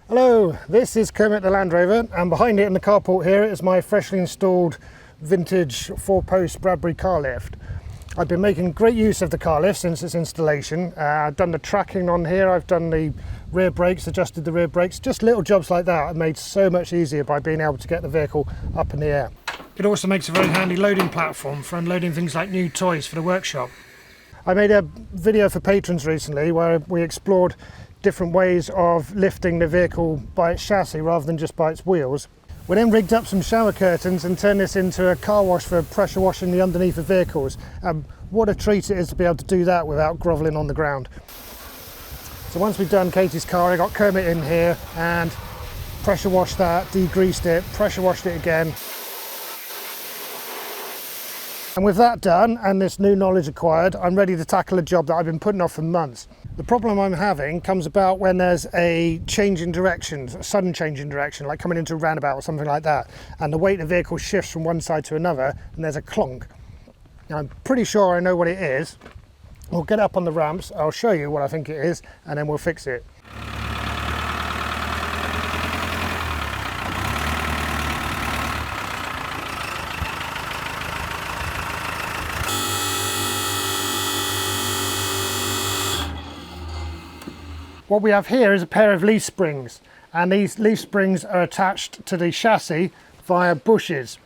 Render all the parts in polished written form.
Hello, this is Kermit the Land Rover, and behind it in the carport here is my freshly installed vintage 4-post Badbury car lift. I've been making great use of the car lift since its installation. I've done the tracking on here, I've done the rear brakes, adjusted the rear brakes, just little jobs like that are made so much easier by being able to get the vehicle up in the air. It also makes a very handy loading platform for unloading things like new toys for the workshop. I made a video for patrons recently where we explored different ways of lifting the vehicle by its chassis rather than just by its wheels. We then rigged up some shower curtains and turned this into a car wash for pressure washing the underneath of vehicles. What a treat it is to be able to do that without grovelling on the ground. So once we've done Katie's car, I got Kermit in here and pressure washed that, degreased it, pressure washed it again. And with that done and this new knowledge acquired, I'm ready to tackle a job that I've been putting off for months. The problem I'm having comes about when there's a change in direction, a sudden change in direction, like coming into a roundabout or something like that, and the weight of the vehicle shifts from one side to another and there's a clonk. Now I'm pretty sure I know what it is. We'll get up on the ramps, I'll show you what I think it is, and then we'll fix it. What we have here is a pair of leaf springs, and these leaf springs are attached to the chassis via bushes,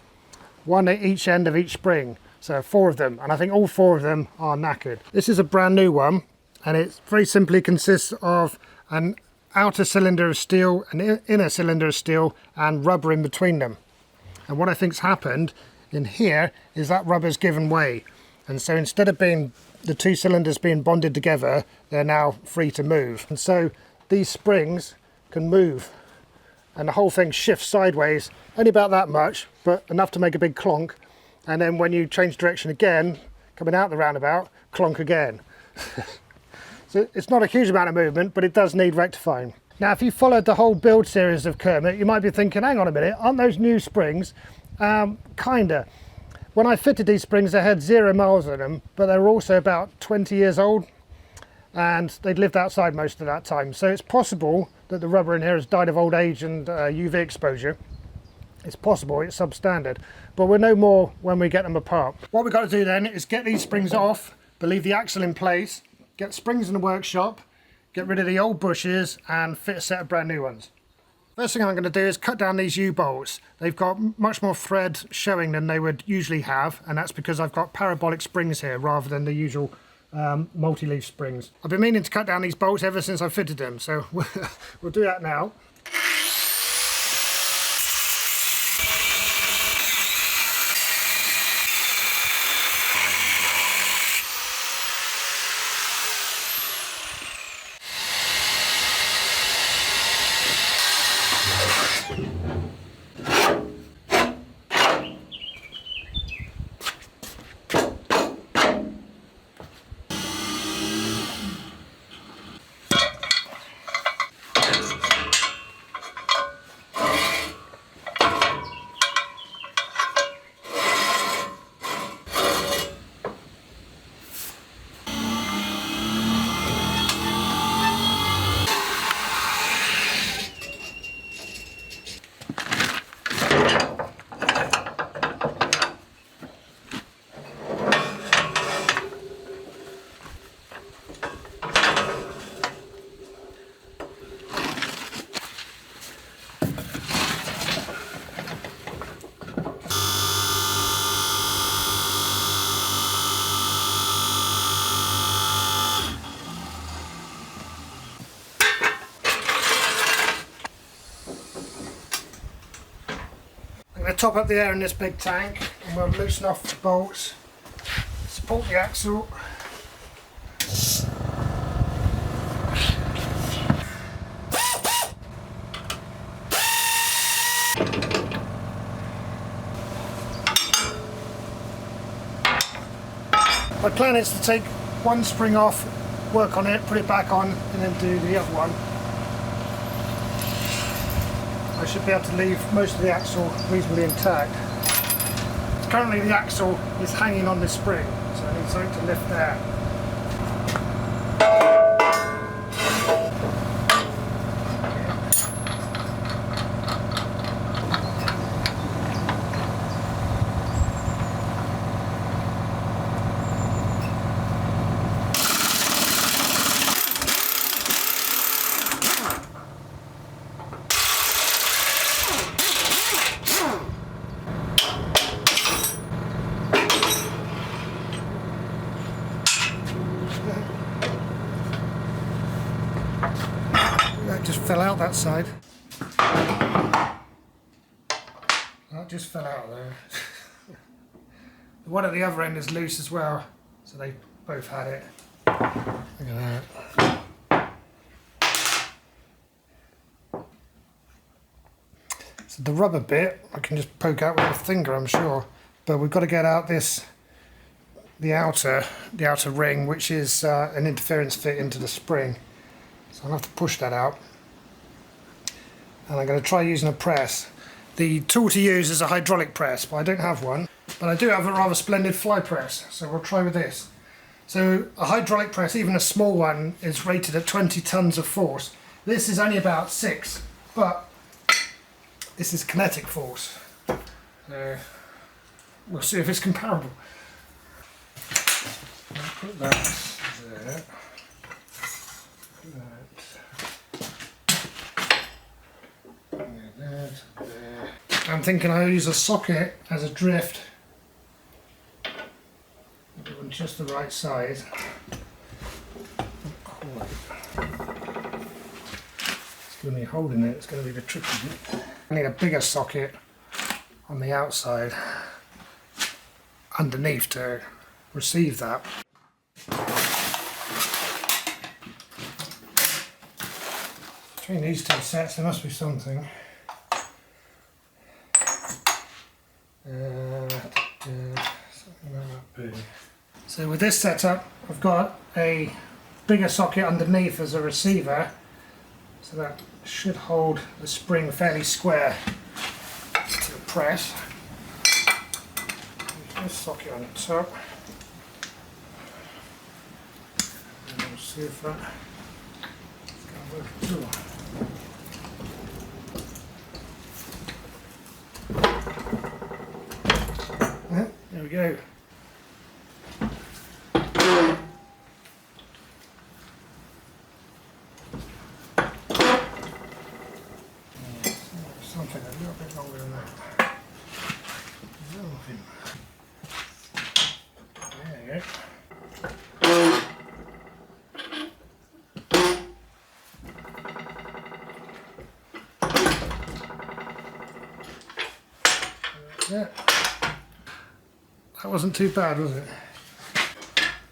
one at each end of each spring. So 4 of them, and I think all 4 of them are knackered. This is a brand new one, and it very simply consists of an outer cylinder of steel, an inner cylinder of steel, and rubber in between them. And what I think's happened in here is that rubber's given way, and so instead of being the 2 cylinders being bonded together, they're now free to move. And so these springs can move and the whole thing shifts sideways, only about that much, but enough to make a big clonk. And then when you change direction again, coming out the roundabout, clonk again. So it's not a huge amount of movement, but it does need rectifying. Now, if you followed the whole build series of Kermit, you might be thinking, hang on a minute, aren't those new springs? Kinda. When I fitted these springs, they had 0 miles on them, but they were also about 20 years old and they'd lived outside most of that time. So it's possible that the rubber in here has died of old age and UV exposure. It's possible, it's substandard, but we'll know more when we get them apart. What we've got to do then is get these springs off, but leave the axle in place, get springs in the workshop, get rid of the old bushes and fit a set of brand new ones. First thing I'm going to do is cut down these U-bolts. They've got much more thread showing than they would usually have, and that's because I've got parabolic springs here rather than the usual multi-leaf springs. I've been meaning to cut down these bolts ever since I fitted them, so we'll do that now. I'm going to top up the air in this big tank and we'll loosen off the bolts, support the axle. My plan is to take one spring off, work on it, put it back on and then do the other one. I should be able to leave most of the axle reasonably intact. Currently the axle is hanging on this spring, so I need something to lift there. out that side. That just fell out there. The one at the other end is loose as well, so they both had it. Look at that. So the rubber bit I can just poke out with a finger, I'm sure, but we've got to get out the outer ring, which is an interference fit into the spring. So I'll have to push that out, and I'm going to try using a press. The tool to use is a hydraulic press, but I don't have one. But I do have a rather splendid fly press, so we'll try with this. So a hydraulic press, even a small one, is rated at 20 tons of force. This is only about 6, but this is kinetic force. So we'll see if it's comparable. I'll put that there. Put that. There. I'm thinking I'll use a socket as a drift. Just the right size. Not quite. It's going to be holding it, it's going to be the tricky bit. I need a bigger socket on the outside underneath to receive that. Between these two sets there must be something. Something like that big. So with this setup, I've got a bigger socket underneath as a receiver, so that should hold the spring fairly square to the press. This socket on the top, and we'll see if that can work at all. Yeah, there we go. Something a little bit longer than that. There you go. Yeah. That wasn't too bad, was it?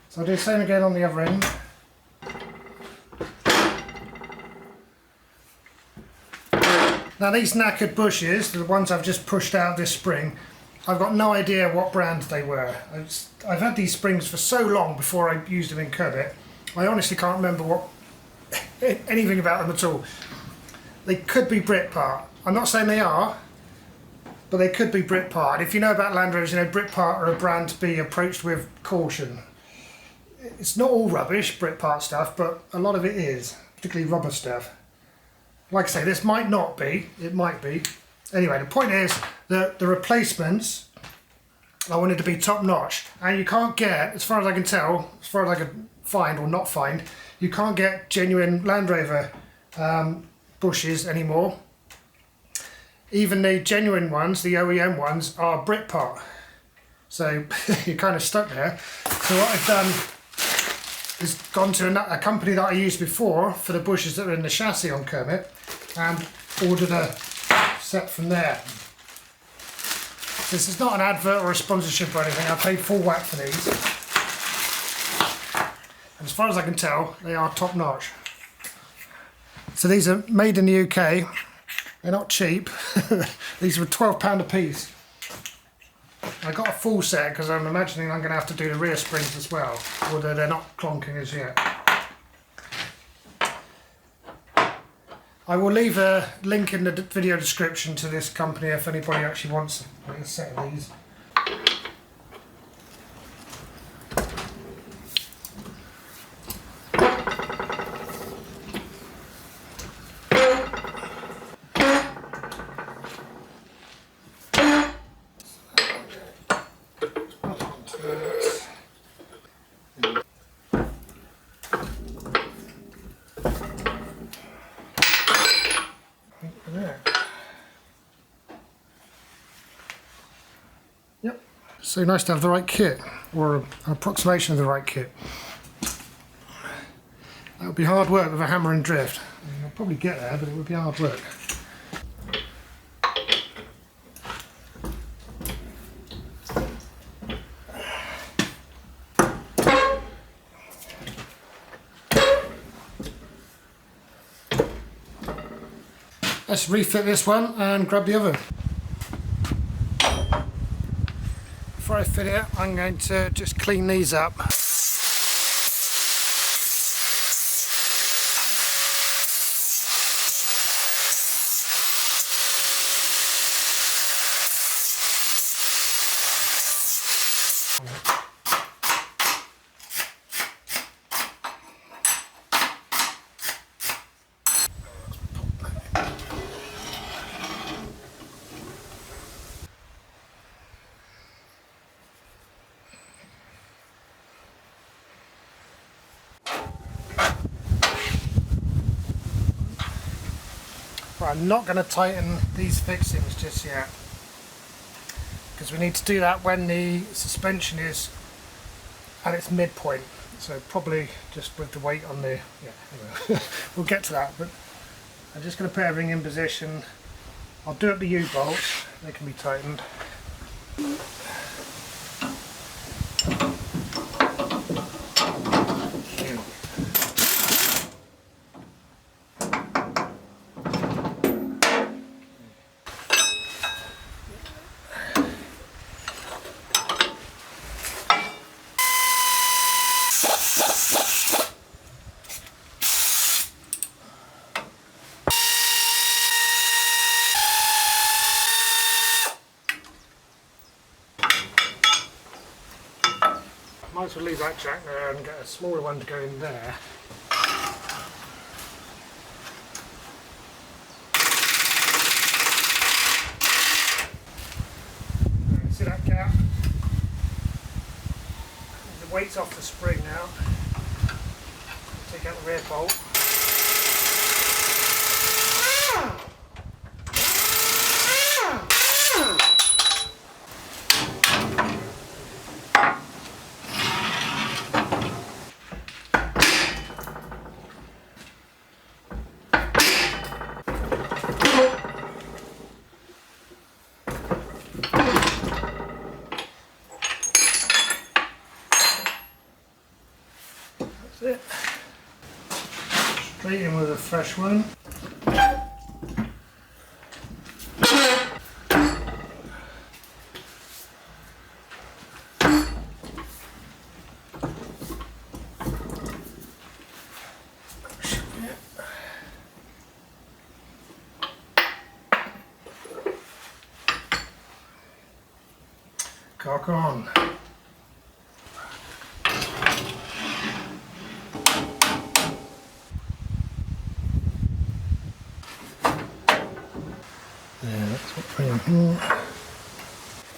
So I'll do the same again on the other end. Now these knackered bushes, the ones I've just pushed out this spring, I've got no idea what brand they were. I've had these springs for so long before I used them in Kerbit, I honestly can't remember anything about them at all. They could be Britpart. I'm not saying they are, but they could be Britpart. And if you know about Land Rovers, you know Britpart are a brand to be approached with caution. It's not all rubbish, Britpart stuff, but a lot of it is, particularly rubber stuff. Like I say, this might not be, it might be. Anyway, the point is that the replacements, I wanted to be top notch. And you can't get, as far as I can tell, as far as I can find or not find, you can't get genuine Land Rover bushes anymore. Even the genuine ones, the OEM ones, are Britpart. So you're kind of stuck there. So what I've done is gone to a company that I used before for the bushes that were in the chassis on Kermit and ordered a set from there. This is not an advert or a sponsorship or anything. I paid full whack for these. And as far as I can tell, they are top notch. So these are made in the UK. They're not cheap. These were £12 a piece. I got a full set because I'm imagining I'm going to have to do the rear springs as well, although they're not clonking as yet. I will leave a link in the video description to this company if anybody actually wants a set of these. Yep. So nice to have the right kit, or an approximation of the right kit. That would be hard work with a hammer and drift. I'll probably get there, but it would be hard work. Let's refit this one and grab the other. Before I fit it, I'm going to just clean these up. But I'm not going to tighten these fixings just yet, because we need to do that when the suspension is at its midpoint. So probably just with the weight on the, anyway, we'll get to that, but I'm just going to put everything in position. I'll do up the U-bolts, they can be tightened. Might as well leave that jack there and get a smaller one to go in there. See that gap? The weight's off the spring now. Take out the rear bolt. It. Straight in with a fresh one. Cock on.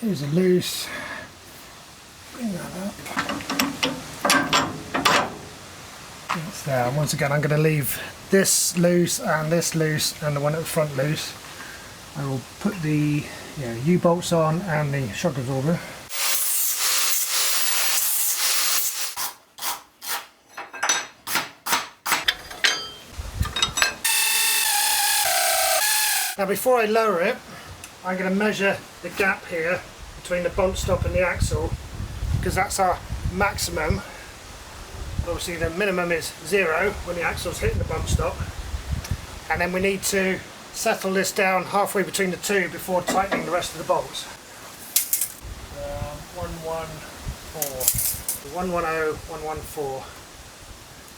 Here's a loose. Bring that up. That's there. Once again, I'm going to leave this loose and the one at the front loose. I will put the U-bolts on and the shock absorber. Now before I lower it, I'm going to measure the gap here between the bump stop and the axle, because that's our maximum. Obviously the minimum is 0 when the axle's hitting the bump stop, and then we need to settle this down halfway between the two before tightening the rest of the bolts. 114, 110, 114.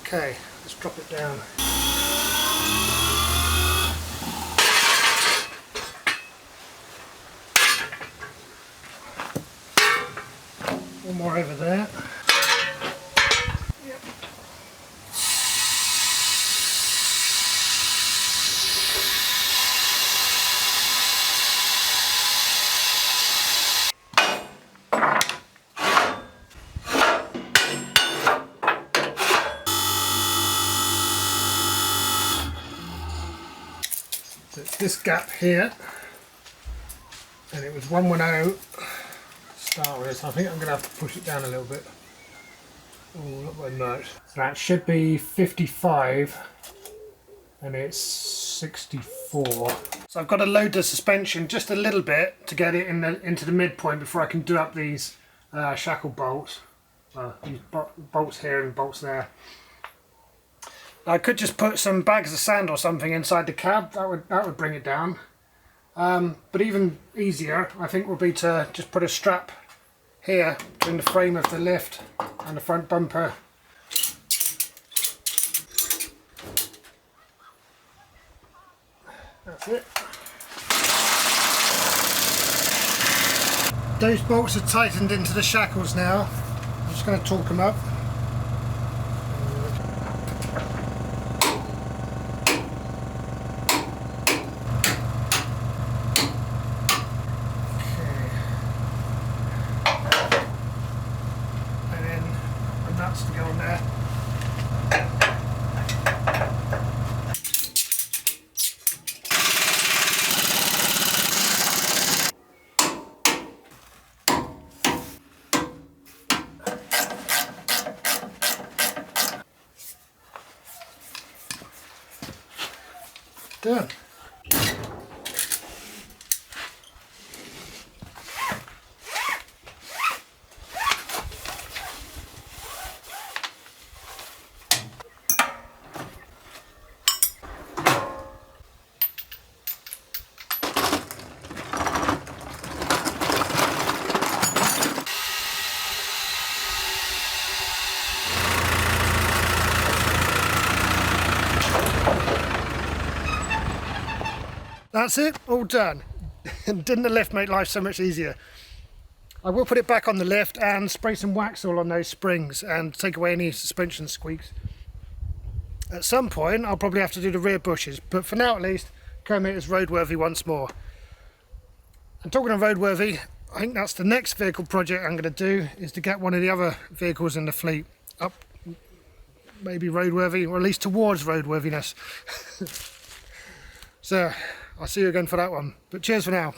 Okay, let's drop it down. One more over there. Yep. So it's this gap here, and it was 110. Start with. I think I'm going to have to push it down a little bit. Oh, look at my note. So that should be 55 and it's 64. So I've got to load the suspension just a little bit to get it into the midpoint before I can do up these shackle bolts. These bolts here and bolts there. I could just put some bags of sand or something inside the cab. That would bring it down. But even easier, I think, would be to just put a strap here between the frame of the lift and the front bumper. That's it. Those bolts are tightened into the shackles now. I'm just going to torque them up. To go on there. Done. That's it, all done. Didn't the lift make life so much easier? I will put it back on the lift and spray some wax all on those springs and take away any suspension squeaks. At some point I'll probably have to do the rear bushes, but for now at least, Kermit is roadworthy once more. And talking of roadworthy, I think that's the next vehicle project I'm going to do, is to get one of the other vehicles in the fleet up, maybe roadworthy, or at least towards roadworthiness. So I'll see you again for that one, but cheers for now.